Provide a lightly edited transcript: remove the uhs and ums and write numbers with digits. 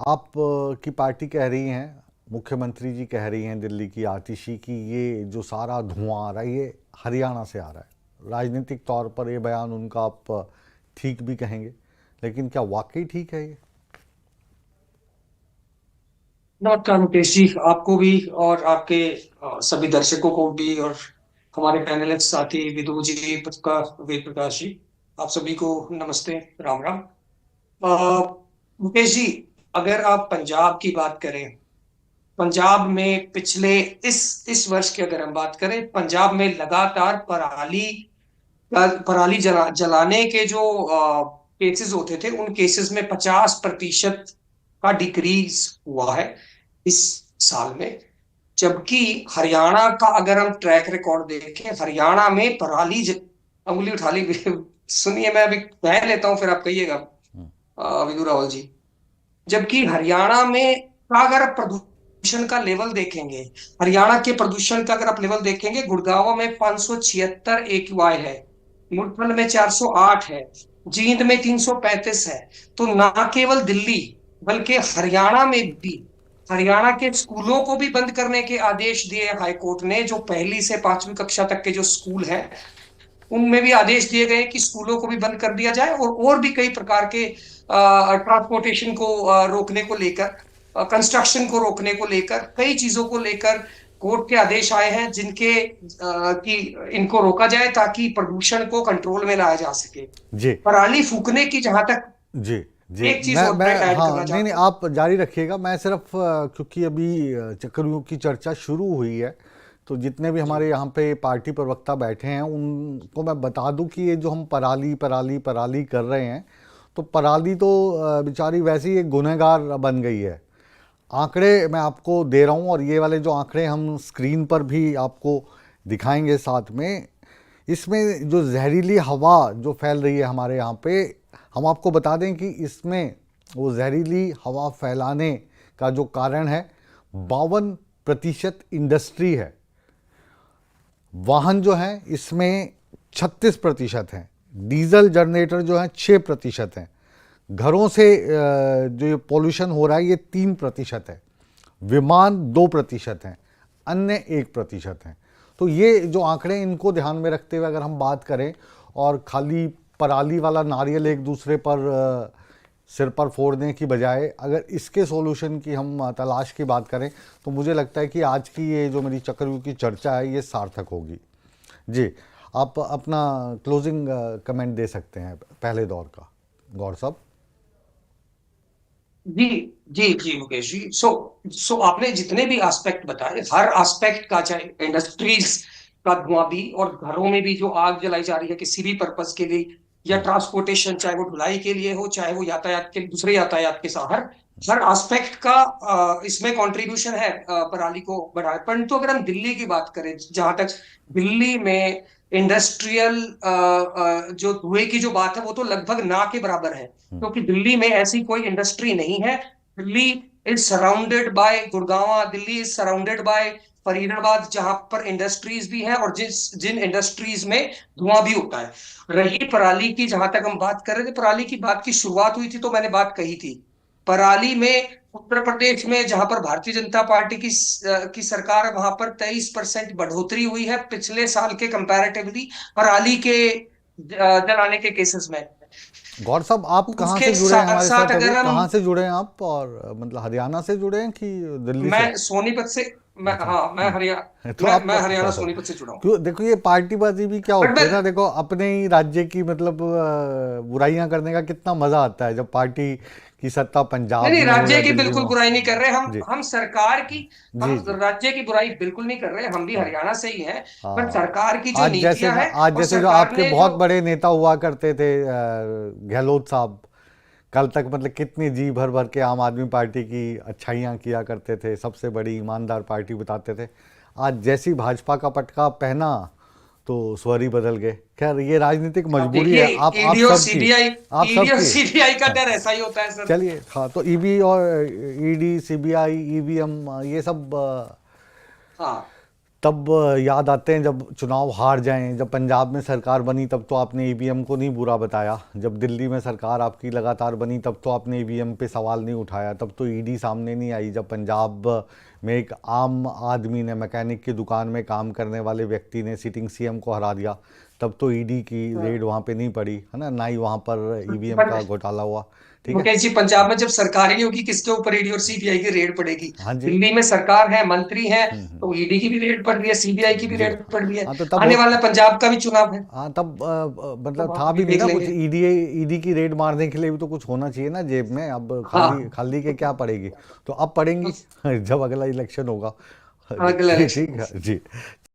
आप की पार्टी कह रही हैं, मुख्यमंत्री जी कह रही हैं दिल्ली की आतिशी की ये जो सारा धुआं आ रहा है ये हरियाणा से आ रहा है। राजनीतिक तौर पर ये बयान उनका आप ठीक भी कहेंगे, लेकिन क्या वाकई ठीक है ये? नमस्कार मुकेश जी, आपको भी और आपके सभी दर्शकों को भी, और हमारे पैनलिस्ट साथी विदु जी, वेद प्रकाश जी, आप सभी को नमस्ते, राम राम। मुकेश जी, अगर आप पंजाब की बात करें, पंजाब में पिछले इस वर्ष की अगर हम बात करें, पंजाब में लगातार पराली जलाने के जो केसेस होते थे, उन केसेस में 50% का डिक्रीज हुआ है इस साल में। जबकि हरियाणा का अगर हम ट्रैक रिकॉर्ड देखें, हरियाणा में अंगुली उठा ली। सुनिए, मैं अभी कह लेता हूं, फिर आप कहिएगा विदु रावल जी। जबकि हरियाणा में का अगर आप प्रदूषण का लेवल देखेंगे, हरियाणा के प्रदूषण का अगर आप लेवल देखेंगे, गुड़गांव में 576 AQI है, मुरथल में 408 है, जींद में 335 है। तो ना केवल दिल्ली बल्कि हरियाणा में भी, हरियाणा के स्कूलों को भी बंद करने के आदेश दिए हाई कोर्ट ने। जो पहली से 5वीं कक्षा तक के जो स्कूल हैं, उनमें भी आदेश दिए गए कि स्कूलों को भी बंद कर दिया जाए, और भी कई प्रकार के ट्रांसपोर्टेशन को रोकने को लेकर, कंस्ट्रक्शन को रोकने को लेकर, कई चीजों को लेकर कोर्ट के आदेश आए हैं, जिनके कि इनको रोका जाए ताकि प्रदूषण को कंट्रोल में लाया जा सके। जी पराली फूकने की जहां तक, जी जी। एक चीज मैं और मैं मैं ऐड हाँ, करना नहीं नहीं, चाहता हूँ। आप जारी रखिएगा। मैं सिर्फ क्योंकि अभी चक्रव्यूह की चर्चा शुरू हुई है, तो जितने भी जी हमारे यहाँ पे पार्टी प्रवक्ता बैठे हैं उनको मैं बता दूं कि ये जो हम पराली पराली पराली कर रहे हैं, तो पराली तो बेचारी वैसे ही एक गुनहगार बन गई है। आंकड़े मैं आपको दे रहा हूँ, और ये वाले जो आंकड़े हम स्क्रीन पर भी आपको दिखाएंगे साथ में। इसमें जो जहरीली हवा जो फैल रही है हमारे यहाँ पे, हम आपको बता दें कि इसमें वो जहरीली हवा फैलाने का जो कारण है, 52% इंडस्ट्री है। वाहन जो हैं इसमें 36% हैं। डीजल जनरेटर जो हैं 6% हैं। घरों से जो ये पॉल्यूशन हो रहा है ये 3% है। विमान 2% हैं। अन्य 1% हैं। तो ये जो आंकड़े, इनको ध्यान में रखते हुए अगर हम बात करें, और खाली पराली वाला नारियल एक दूसरे पर सिर पर फोड़ने की बजाय अगर इसके सॉल्यूशन की हम तलाश की बात करें, तो मुझे लगता है कि आज की ये जो मेरी चक्रव्यूह की चर्चा है ये सार्थक होगी। जी, आप अपना क्लोजिंग कमेंट दे सकते हैं पहले दौर का, गौर साहब। जी जी जी मुकेश जी, सो आपने जितने भी एस्पेक्ट बताए, हर एस्पेक्ट का, चाहे इंडस्ट्रीज का धुआं भी, और घरों में भी जो आग जलाई जा रही है किसी भी पर्पज के लिए, या ट्रांसपोर्टेशन, चाहे वो ढुलाई के लिए हो, चाहे वो यातायात के दूसरे यातायात के साथ, हर हर एस्पेक्ट का इसमें कंट्रीब्यूशन है पराली को बढ़ाए। परंतु अगर हम दिल्ली की बात करें, जहां तक दिल्ली में इंडस्ट्रियल जो धुएं की जो बात है, वो तो लगभग ना के बराबर है, क्योंकि दिल्ली में ऐसी कोई इंडस्ट्री नहीं है। Delhi is surrounded by Gurgaon, Delhi is surrounded by Faridabad, जहां पर इंडस्ट्रीज भी हैं, और जिन इंडस्ट्रीज में धुआं भी होता है। रही पराली की, जहां तक हम बात कर रहे थे, पराली की बात की शुरुआत हुई थी तो मैंने बात कही थी। पराली में उत्तर प्रदेश में, जहां पर भारतीय जनता पार्टी की सरकार है, वहां पर 23% बढ़ोतरी हुई है पिछले साल के कंपैरेटिवली, पराली के जलाने के केसेस में। गौर साहब, आप कहाँ उसके से जुड़े हैं साथ हमारे साथ साथ अभी? अगर हम, कहाँ से जुड़े हैं आप? और मतलब हरियाणा से जुड़े हैं कि दिल्ली से? मैं सोनीपत से, मैं, अच्छा। हाँ, मैं हरियाणा, तो आप मैं अच्छा हरियाणा अच्छा। सोनीपत से जुड़ा हूँ। क्यों, देखो ये पार्टीबाजी भी क्या बट होती मैं, है ना। देखो अपने ही राज्य की मतलब बुराइयां करने का कितना मजा आता है, जब पार्टी की सत्ता नहीं पंजाब नहीं, में हो या राज्य की दिल्ली में बिल्कुल हो। बुराई नहीं कर रहे हम जी हम सरकार की, हम जी जी। राज्य की बुराई बिल्कुल नहीं कर रहे, हम भी हाँ हरियाणा से ही हैं। पर हाँ। सरकार की जो आज जैसे नीतियां ना, हैं, आज और जैसे जो सरकार आपके ने जो, बहुत बड़े नेता हुआ करते थे गहलोत साहब, कल तक मतलब कितनी जी भर भर के आम आदमी पार्टी की अच्छाइयाँ किया करते थे, सबसे बड़ी ईमानदार पार्टी बताते थे। आज जैसी भाजपा का पटका पहना तो स्वर ही बदल गए। खैर ये राजनीतिक अब मजबूरी देखिए, है आप ईडी और सबकी, सीबीआई, आप ईडी और सबकी। सीबीआई का हाँ डर ऐसा ही होता है सर। चलिए, हाँ तो ईबी और ईडी सीबीआई ईवीएम ये सब हाँ, तब याद आते हैं जब चुनाव हार जाएं, जब पंजाब में सरकार बनी तब तो आपने ईवीएम को नहीं बुरा बताया, जब दिल्ली में सरकार आपकी लगातार बनी तब तो आपने ईवीएम पे सवाल नहीं उठाया, तब तो ईडी सामने नहीं आई, जब पंजाब में एक आम आदमी ने, मैकेनिक की दुकान में काम करने वाले व्यक्ति ने सिटिंग सीएम को हरा दिया, तब तो ईडी की रेड वहाँ पे नहीं पड़ी, है ना, ना ही वहाँ पर ईवीएम का घोटाला हुआ। ठीक है। मुकेश जी, पंजाब में जब सरकार ही नहीं होगी, किसके ऊपर ईडी और सीबीआई की रेड पड़ेगी? हाँ जी। दिल्ली में सरकार है, मंत्री है, तो ईडी की भी रेड पड़ रही है, सीबीआई की भी जी। रेड पड़ रही है। हाँ तो तब आने वाला पंजाब का भी चुनाव है, हाँ तब तो मतलब था वहां भी भी नहीं देख ना कुछ, लेंगे। ईडी ईडी की रेड मारने के लिए भी तो कुछ होना चाहिए ना जेब में, अब खाली हाँ, खाली के क्या पड़ेगी, तो अब पड़ेंगी जब अगला इलेक्शन होगा। अगला ठीक इलेक्शन। ठीक है जी।